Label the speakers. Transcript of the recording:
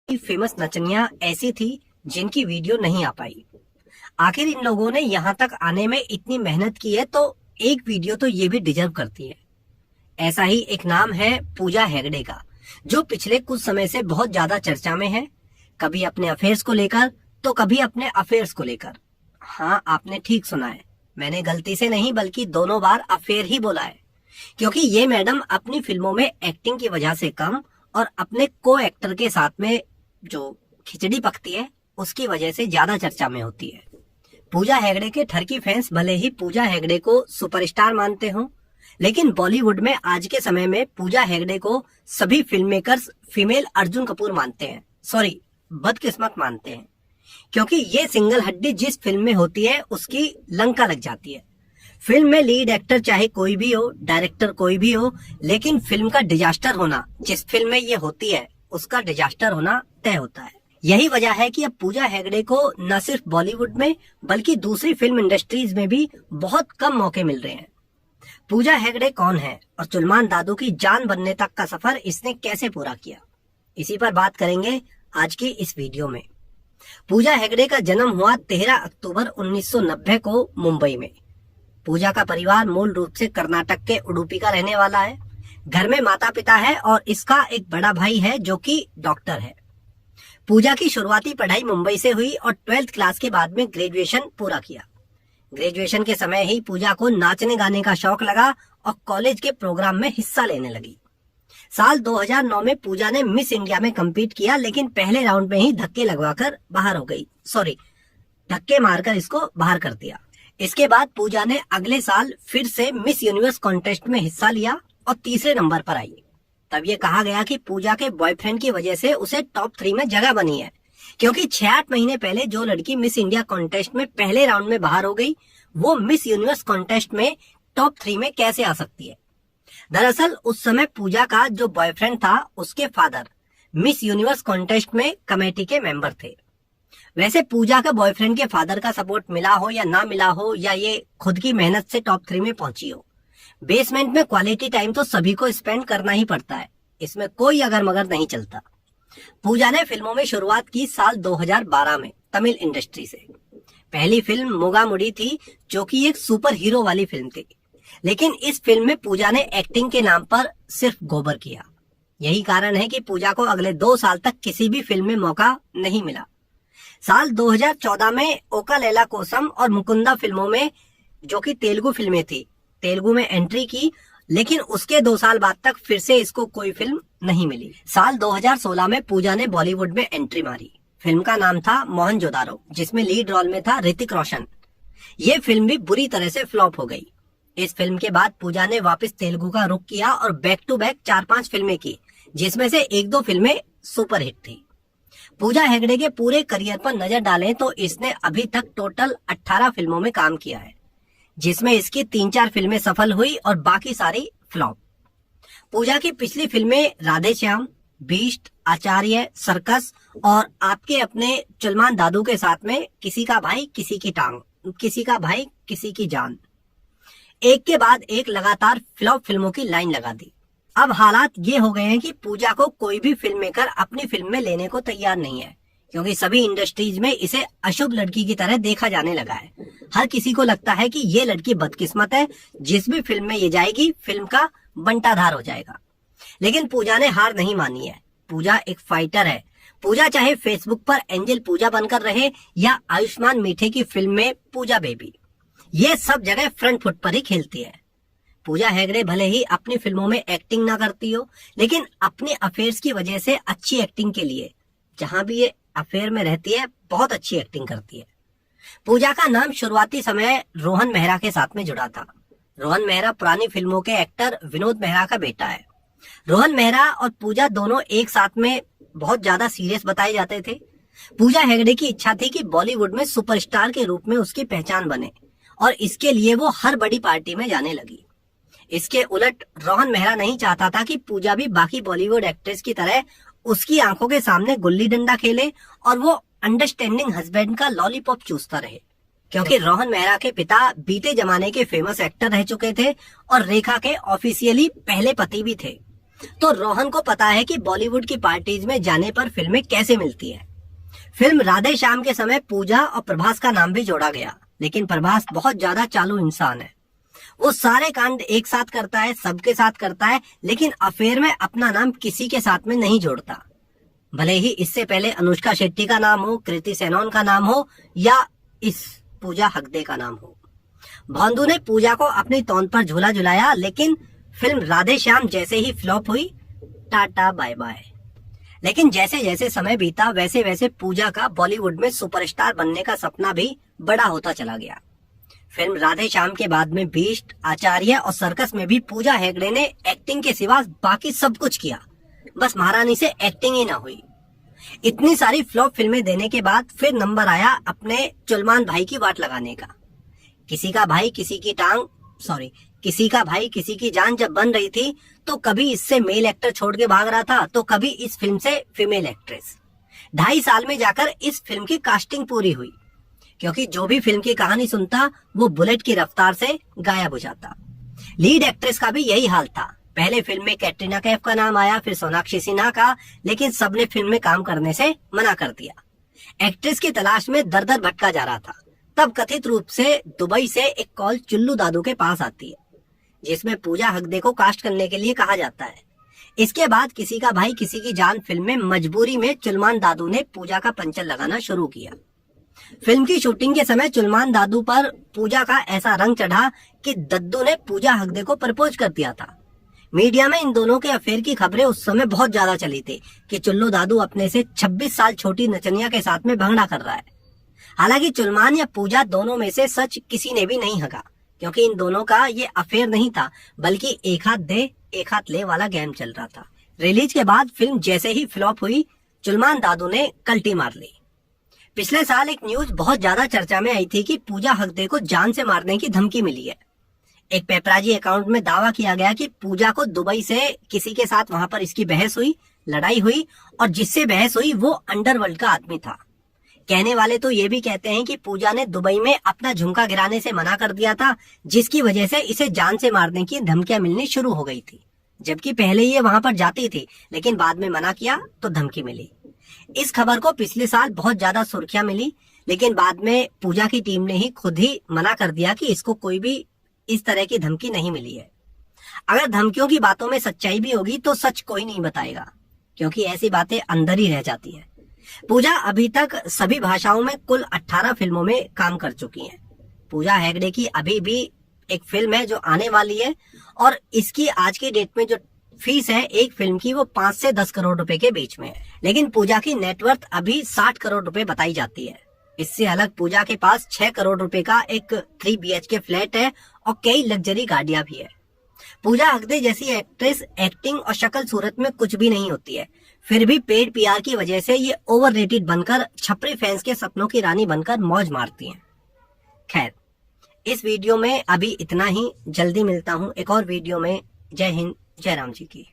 Speaker 1: Famous नचनियां ऐसी थी जिनकी वीडियो नहीं आ पाई। आखिर इन लोगों ने यहाँ तक आने में इतनी मेहनत की है तो एक वीडियो तो ये भी डिजर्व करती है। ऐसा ही एक नाम है पूजा हेगड़े का, जो पिछले कुछ समय से बहुत ज्यादा चर्चा में है, कभी अपने अफेयर्स को लेकर तो कभी अपने अफेयर्स को लेकर। हाँ, आपने ठीक सुना है, मैंने गलती से नहीं बल्कि दोनों बार अफेयर ही बोला है, क्योंकि ये मैडम अपनी फिल्मों में एक्टिंग की वजह से कम और अपने को एक्टर के साथ में जो खिचड़ी पकती है उसकी वजह से ज्यादा चर्चा में होती है। पूजा हेगड़े के ठरकी फैंस भले ही पूजा हेगड़े को सुपरस्टार मानते हो, लेकिन बॉलीवुड में आज के समय में पूजा हेगड़े को सभी film makers female Arjun Kapoor मानते हैं। सॉरी, बदकिस्मत मानते हैं, क्योंकि ये सिंगल हड्डी जिस फिल्म में होती है उसकी लंका लग जाती है। फिल्म में लीड एक्टर चाहे कोई भी हो, डायरेक्टर कोई भी हो, लेकिन फिल्म का डिजास्टर होना जिस फिल्म में ये होती है उसका डिजास्टर होना तय होता है। यही वजह है कि अब पूजा हेगड़े को न सिर्फ बॉलीवुड में बल्कि दूसरी फिल्म इंडस्ट्रीज में भी बहुत कम मौके मिल रहे हैं। पूजा हेगड़े कौन है और चुलमान दादू की जान बनने तक का सफर इसने कैसे पूरा किया, इसी पर बात करेंगे आज की इस वीडियो में। पूजा हेगड़े का जन्म हुआ 13 अक्टूबर 1990 को मुंबई में। पूजा का परिवार मूल रूप से कर्नाटक के उडुपी का रहने वाला है। घर में माता पिता है और इसका एक बड़ा भाई है जो कि डॉक्टर है। पूजा की शुरुआती पढ़ाई मुंबई से हुई और 12th क्लास के बाद में ग्रेजुएशन पूरा किया। ग्रेजुएशन के समय ही पूजा को नाचने गाने का शौक लगा और कॉलेज के प्रोग्राम में हिस्सा लेने लगी। साल 2009 में पूजा ने मिस इंडिया में कम्पीट किया, लेकिन पहले राउंड में ही धक्के लगवाकर बाहर हो गई। सॉरी, धक्के मारकर इसको बाहर कर दिया। इसके बाद पूजा ने अगले साल फिर से मिस यूनिवर्स कॉन्टेस्ट में हिस्सा लिया और तीसरे नंबर पर आई। तब ये कहा गया कि पूजा के बॉयफ्रेंड की वजह से उसे टॉप 3 में जगह बनी है, क्योंकि 6-8 महीने पहले जो लड़की मिस इंडिया कॉन्टेस्ट में पहले राउंड में बाहर हो गई, वो मिस यूनिवर्स कॉन्टेस्ट में टॉप 3 में कैसे आ सकती है। दरअसल उस समय पूजा का जो बॉयफ्रेंड था उसके फादर मिस यूनिवर्स कॉन्टेस्ट में कमेटी के मेंबर थे। वैसे पूजा का बॉयफ्रेंड के फादर का सपोर्ट मिला हो या ना मिला हो, या ये खुद की मेहनत से टॉप 3 में पहुंची हो, बेसमेंट में क्वालिटी टाइम तो सभी को स्पेंड करना ही पड़ता है, इसमें कोई अगर मगर नहीं चलता। पूजा ने फिल्मों में शुरुआत की साल 2012 में तमिल इंडस्ट्री से। पहली फिल्म मुगा मुड़ी थी, जो कि एक सुपर हीरो वाली फिल्म थी, लेकिन इस फिल्म में पूजा ने एक्टिंग के नाम पर सिर्फ गोबर किया। यही कारण है कि पूजा को अगले 2 साल तक किसी भी फिल्म में मौका नहीं मिला। साल 2014 में ओका लैला कोसम और मुकुंदा फिल्मों में, जो कि तेलुगु फिल्में थी, तेलुगु में एंट्री की, लेकिन उसके 2 साल बाद तक फिर से इसको कोई फिल्म नहीं मिली। साल 2016 में पूजा ने बॉलीवुड में एंट्री मारी। फिल्म का नाम था मोहनजोदारो, जिसमें लीड रोल में था ऋतिक रोशन। ये फिल्म भी बुरी तरह से फ्लॉप हो गई। इस फिल्म के बाद पूजा ने वापस तेलुगु का रुख किया और बैक टू बैक 4-5 फिल्में की, जिसमें से 1-2 फिल्में सुपरहिट थी। पूजा हेगड़े के पूरे करियर पर नजर डालें तो इसने अभी तक टोटल 18 फिल्मों में काम किया है, जिसमें इसकी 3-4 फिल्में सफल हुई और बाकी सारी फ्लॉप। पूजा की पिछली फिल्में राधे श्याम, बीस्ट, आचार्य, सर्कस और आपके अपने चुलमान दादू के साथ में किसी का भाई किसी की टांग, किसी का भाई किसी की जान, एक के बाद एक लगातार फ्लॉप फिल्मों की लाइन लगा दी। अब हालात ये हो गए हैं कि पूजा को कोई भी फिल्म मेकर अपनी फिल्म में लेने को तैयार नहीं है, क्योंकि सभी इंडस्ट्रीज में इसे अशुभ लड़की की तरह देखा जाने लगा है। हर किसी को लगता है कि ये लड़की बदकिस्मत है, जिस भी फिल्म में ये जाएगी फिल्म का बंटाधार हो जाएगा। लेकिन पूजा ने हार नहीं मानी है। पूजा एक फाइटर है। पूजा चाहे फेसबुक पर एंजल पूजा बनकर रहे या आयुष्मान मीठे की फिल्म में पूजा बेबी, ये सब जगह फ्रंट फुट पर ही खेलती है। पूजा हेगड़े भले ही अपनी फिल्मों में एक्टिंग ना करती हो, लेकिन अपने अफेयर्स की वजह से अच्छी एक्टिंग के लिए जहां भी ये अफेयर में रहती है बहुत अच्छी एक्टिंग करती है। पूजा का नाम शुरुआती समय रोहन मेहरा के साथ में जुड़ा था। रोहन मेहरा पुरानी फिल्मों के एक्टर विनोद मेहरा का बेटा है। रोहन मेहरा और पूजा दोनों एक साथ में बहुत ज्यादा सीरियस बताए जाते थे। पूजा हेगड़े की इच्छा थी कि बॉलीवुड में सुपरस्टार के रूप में उसकी पहचान बने, और इसके लिए वो हर बड़ी पार्टी में जाने लगी। इसके उलट रोहन मेहरा नहीं चाहता था कि पूजा भी बाकी बॉलीवुड एक्ट्रेस की तरह उसकी आंखों के सामने गुल्ली डंडा खेले और वो अंडरस्टैंडिंग हस्बैंड का लॉलीपॉप चूसता रहे, क्योंकि रोहन मेहरा के पिता बीते जमाने के फेमस एक्टर रह चुके थे और रेखा के ऑफिशियली पहले पति भी थे। तो रोहन को पता है कि बॉलीवुड की पार्टीज में जाने पर फिल्में कैसे मिलती है। फिल्म राधे श्याम के समय पूजा और प्रभास का नाम भी जोड़ा गया, लेकिन प्रभास बहुत ज्यादा चालू इंसान है। वो सारे कांड एक साथ करता है, सबके साथ करता है, लेकिन अफेयर में अपना नाम किसी के साथ में नहीं जोड़ता। भले ही इससे पहले अनुष्का शेट्टी का नाम हो, कृति सेनन का नाम हो या इस पूजा हगदे का नाम हो। भांडू ने पूजा को अपनी तौन पर झूला झुलाया, लेकिन फिल्म राधे श्याम जैसे ही फ्लॉप हुई, टाटा बाय बाय। लेकिन जैसे जैसे समय बीता वैसे वैसे पूजा का बॉलीवुड में सुपरस्टार बनने का सपना भी बड़ा होता चला गया। फिल्म राधे श्याम के बाद में बीस्ट, आचार्य और सर्कस में भी पूजा हेगड़े ने एक्टिंग के सिवा बाकी सब कुछ किया, बस महारानी से एक्टिंग ही ना हुई। इतनी सारी फ्लॉप फिल्में देने के बाद फिर नंबर आया अपने चुलमान भाई की वाट लगाने का। किसी का भाई किसी की जान जब बन रही थी तो कभी इससे मेल एक्टर छोड़ के भाग रहा था, तो कभी इस फिल्म से फीमेल एक्ट्रेस। 2.5 साल में जाकर इस फिल्म की कास्टिंग पूरी हुई, क्योंकि जो भी फिल्म की कहानी सुनता वो बुलेट की रफ्तार से गायब हो जाता। लीड एक्ट्रेस का भी यही हाल था। पहले फिल्म में कैटरीना कैफ का नाम आया, फिर सोनाक्षी सिन्हा का, लेकिन सबने फिल्म में काम करने से मना कर दिया। एक्ट्रेस की तलाश में दर दर भटका जा रहा था। तब कथित रूप से दुबई से एक कॉल चुल्लू दादू के पास आती है, जिसमें पूजा हगदे को कास्ट करने के लिए कहा जाता है। इसके बाद किसी का भाई किसी की जान फिल्म में मजबूरी में चुलमान दादू ने पूजा का पंचर लगाना शुरू किया। फिल्म की शूटिंग के समय चुलमान दादू पर पूजा का ऐसा रंग चढ़ा कि दद्दू ने पूजा हगदे को प्रपोज कर दिया था। मीडिया में इन दोनों के अफेयर की खबरें उस समय बहुत ज्यादा चली थी कि चुल्लू दादू अपने से 26 साल छोटी नचनिया के साथ में भंगड़ा कर रहा है। हालांकि चुलमान या पूजा दोनों में से सच किसी ने भी नहीं हका, क्योंकि इन दोनों का ये अफेयर नहीं था, बल्कि एक हाथ दे एक हाथ ले वाला गेम चल रहा था। रिलीज के बाद फिल्म जैसे ही फ्लॉप हुई, चुलमान दादू ने कल्टी मार ली। पिछले साल एक न्यूज बहुत ज्यादा चर्चा में आई थी कि पूजा हगदे को जान से मारने की धमकी मिली है। एक पेपराजी अकाउंट में दावा किया गया कि पूजा को दुबई से किसी के साथ वहां पर इसकी बहस हुई, लड़ाई हुई, और जिससे बहस हुई वो अंडरवर्ल्ड का आदमी था। कहने वाले तो ये भी कहते हैं कि पूजा ने दुबई में अपना झुमका गिराने से मना कर दिया था, जिसकी वजह से इसे जान से मारने की धमकियां मिलनी शुरू हो गई थी। जबकि पहले ये वहां पर जाती थी, लेकिन बाद में मना किया तो धमकी मिली। इस खबर को पिछले साल बहुत ज्यादा सुर्खियां मिली, लेकिन बाद में पूजा की टीम ने ही खुद ही मना कर दिया कि इसको कोई भी इस तरह की धमकी नहीं मिली है। अगर धमकियों की बातों में सच्चाई भी होगी तो सच कोई नहीं बताएगा, क्योंकि ऐसी बातें अंदर ही रह जाती है। पूजा अभी तक सभी भाषाओं में कुल 18 फिल्मों में काम कर चुकी हैं। पूजा हेगड़े की अभी भी एक फिल्म है जो आने वाली है, और इसकी आज की डेट में जो फीस है एक फिल्म की वो 5 से 10 करोड़ रुपए के बीच में है। लेकिन पूजा की नेटवर्थ अभी 60 करोड़ रुपए बताई जाती है। इससे अलग पूजा के पास 6 करोड़ रुपए का एक 3 BHK फ्लैट है और कई लग्जरी गाड़ियां भी है। पूजा हगदे जैसी एक्ट्रेस एक्टिंग और शक्ल सूरत में कुछ भी नहीं होती है, फिर भी पेड PR की वजह से ये ओवररेटेड बनकर छपरी फैंस के सपनों की रानी बनकर मौज मारती हैं। खैर, इस वीडियो में अभी इतना ही। जल्दी मिलता हूँ एक और वीडियो में। जय हिंद, जय राम जी की।